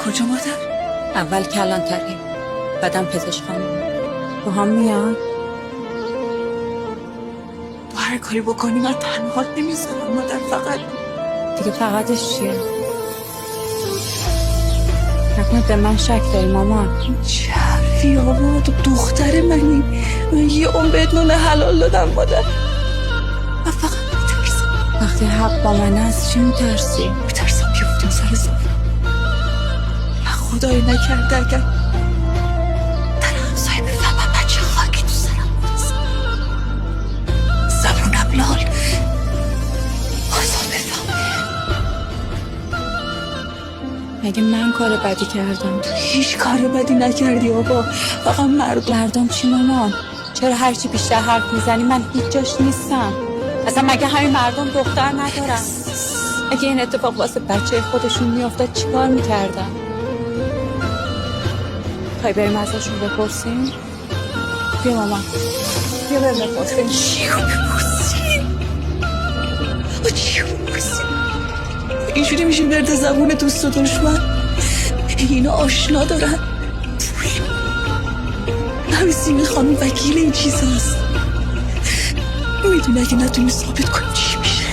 کجا مادر؟ اول کلانتری، بعدم پزشک خانم. با هم میاد. تو هر کاری بکنی من تنهات نمیذارم مادر. فقط دیگه فقطش چیه؟ نکنه به من شک داری مامان؟ چه حرفی آبا، تو دختر منی. من یه عمر بهت نون حلال دادم مادر. من فقط میترسم. وقتی حق با من است چی میترسی؟ میترسم بیفتیم سر زبونم. من خدایی نکرده اگر در همسایه بفهمم بچه خاکی تو سرم بودست، زبونم لال آزا بفهمه. مگه من کار بدی کردم؟ هیچ کار بدی نکردی آبا. فقط مردم چی مامان؟ چرا هرچی بیشتر حرف میزنی من هیچ جاش نیستم؟ اصلا مگه همین مردم دختر ندارن؟ اگه این اتفاق واسه بچه خودشون میافتاد چیکار میکردن؟ خواهی بریم ازشون بپرسیم؟ بیا مامان، بیا بریم بپرسیم. چیو بپرسیم؟ چیو بپرسیم؟ اینجوری میشیم برد زبون دوست و دشمن. اینا آشنا دارن. نویسیم خانم وکیل این چیز هست. میدونه اگه نتونی ثابت کنی چی میشه.